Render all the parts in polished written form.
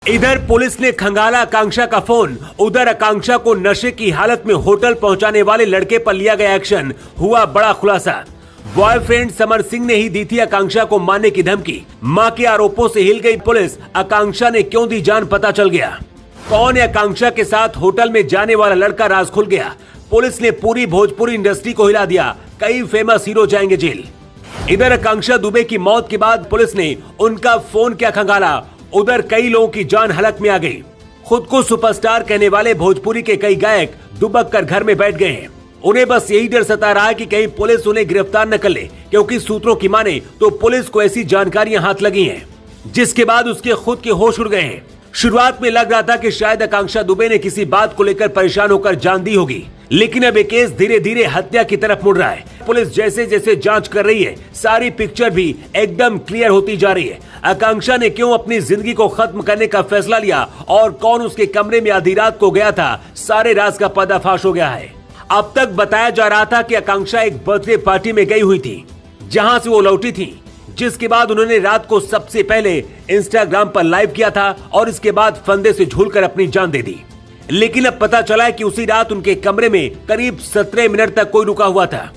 इधर पुलिस ने खंगाला आकांक्षा का फोन, उधर आकांक्षा को नशे की हालत में होटल पहुंचाने वाले लड़के पर लिया गया एक्शन। हुआ बड़ा खुलासा। बॉयफ्रेंड समर सिंह ने ही दी थी आकांक्षा को मारने की धमकी। मां के आरोपों से हिल गई पुलिस। आकांक्षा ने क्यों दी जान, पता चल गया। कौन है आकांक्षा के साथ होटल में जाने वाला लड़का, राज खुल गया। पुलिस ने पूरी भोजपुरी इंडस्ट्री को हिला दिया। कई फेमस हीरो जाएंगे जेल। इधर आकांक्षा दुबे की मौत के बाद पुलिस ने उनका फोन क्या खंगाला, उधर कई लोगों की जान हलक में आ गई। खुद को सुपरस्टार कहने वाले भोजपुरी के कई गायक दुबक कर घर में बैठ गए हैं। उन्हें बस यही डर सता रहा है कि कहीं पुलिस उन्हें गिरफ्तार न कर ले, क्योंकि सूत्रों की माने तो पुलिस को ऐसी जानकारियां हाथ लगी हैं जिसके बाद उसके खुद के होश उड़ गए हैं। शुरुआत में लग रहा था कि शायद आकांक्षा दुबे ने किसी बात को लेकर परेशान होकर जान दी होगी, लेकिन अब ये केस धीरे धीरे हत्या की तरफ मुड़ रहा है। पुलिस जैसे जैसे जांच कर रही है, सारी पिक्चर भी एकदम क्लियर होती जा रही है। आकांक्षा ने क्यों अपनी जिंदगी को खत्म करने का फैसला लिया और कौन उसके कमरे में आधी रात को गया था, सारे राज का पर्दाफाश हो गया है। अब तक बताया जा रहा था कि आकांक्षा एक बर्थडे पार्टी में गई हुई थी, जहां से वो लौटी थी, जिसके बाद उन्होंने रात को सबसे पहले इंस्टाग्राम पर लाइव किया था और इसके बाद फंदे से झूलकर अपनी जान दे दी। लेकिन अब पता चला है कि उसी रात उनके कमरे में करीब 17 मिनट तक कोई रुका हुआ था।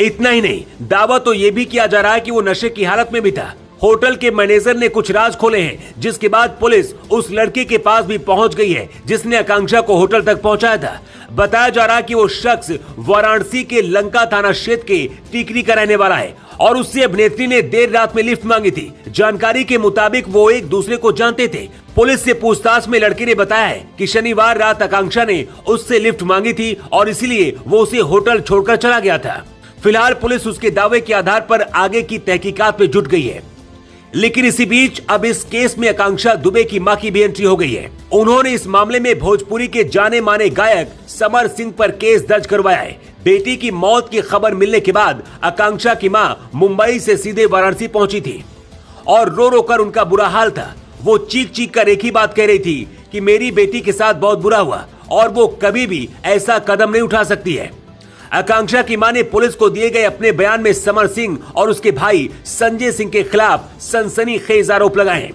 इतना ही नहीं, दावा तो ये भी किया जा रहा है कि वो नशे की हालत में भी था। होटल के मैनेजर ने कुछ राज खोले हैं, जिसके बाद पुलिस उस लड़के के पास भी पहुंच गई है जिसने आकांक्षा को होटल तक पहुंचाया था। बताया जा रहा है कि वो शख्स वाराणसी के लंका थाना क्षेत्र के टिकरी का रहने वाला है और उससे अभिनेत्री ने देर रात में लिफ्ट मांगी थी। जानकारी के मुताबिक वो एक दूसरे को जानते थे। पुलिस से पूछताछ में लड़के ने बताया है कि शनिवार रात आकांक्षा ने उससे लिफ्ट मांगी थी और इसलिए वो उसे होटल छोड़कर चला गया था। फिलहाल पुलिस उसके दावे के आधार पर आगे की तहकीकात में जुट गई है। लेकिन इसी बीच अब इस केस में आकांक्षा दुबे की मां की भी एंट्री हो गई है। उन्होंने इस मामले में भोजपुरी के जाने माने गायक समर सिंह पर केस दर्ज करवाया है। बेटी की मौत की खबर मिलने के बाद आकांक्षा की मां मुंबई से सीधे वाराणसी पहुंची थी और रो रो कर उनका बुरा हाल था। वो चीख चीख कर एक ही बात कह रही थी कि मेरी बेटी के साथ बहुत बुरा हुआ और वो कभी भी ऐसा कदम नहीं उठा सकती है। आकांक्षा की मां ने पुलिस को दिए गए अपने बयान में समर सिंह और उसके भाई संजय सिंह के खिलाफ सनसनीखेज आरोप लगाए हैं।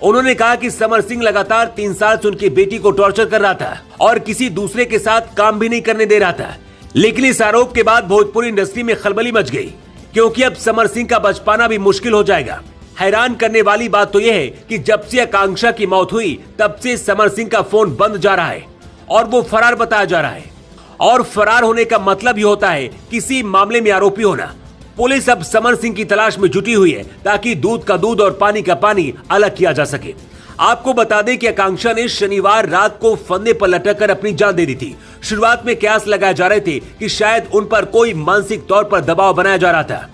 उन्होंने कहा कि समर सिंह लगातार 3 साल से उनकी बेटी को टॉर्चर कर रहा था और किसी दूसरे के साथ काम भी नहीं करने दे रहा था। लेकिन इस आरोप के बाद भोजपुरी इंडस्ट्री में खलबली मच गई, क्योंकि अब समर सिंह का बच पाना भी मुश्किल हो जाएगा। हैरान करने वाली बात तो यह है कि जब से आकांक्षा की मौत हुई तब से समर सिंह का फोन बंद जा रहा है और वो फरार बताया जा रहा है। और फरार होने का मतलब ही होता है किसी मामले में आरोपी होना। पुलिस अब समर सिंह की तलाश में जुटी हुई है ताकि दूध का दूध और पानी का पानी अलग किया जा सके। आपको बता दें कि आकांक्षा ने शनिवार रात को फंदे पर लटककर अपनी जान दे दी थी। शुरुआत में कयास लगाए जा रहे थे कि शायद उन पर कोई मानसिक तौर पर दबाव बनाया जा रहा था,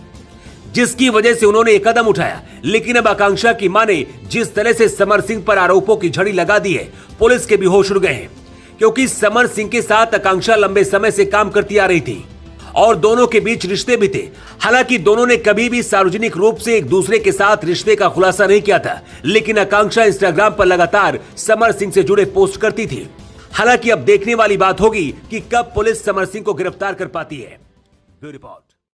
जिसकी वजह से उन्होंने एक कदम उठाया। लेकिन अब आकांक्षा की मां ने जिस तरह से समर सिंह पर आरोपों की झड़ी लगा दी है, पुलिस के भी होश उड़ गए हैं, क्योंकि समर सिंह के साथ आकांक्षा लंबे समय से काम करती आ रही थी और दोनों के बीच रिश्ते भी थे। हालांकि दोनों ने कभी भी सार्वजनिक रूप से एक दूसरे के साथ रिश्ते का खुलासा नहीं किया था, लेकिन आकांक्षा इंस्टाग्राम पर लगातार समर सिंह से जुड़े पोस्ट करती थी। हालांकि अब देखने वाली बात होगी कि कब पुलिस समर सिंह को गिरफ्तार कर पाती है। Bureau report.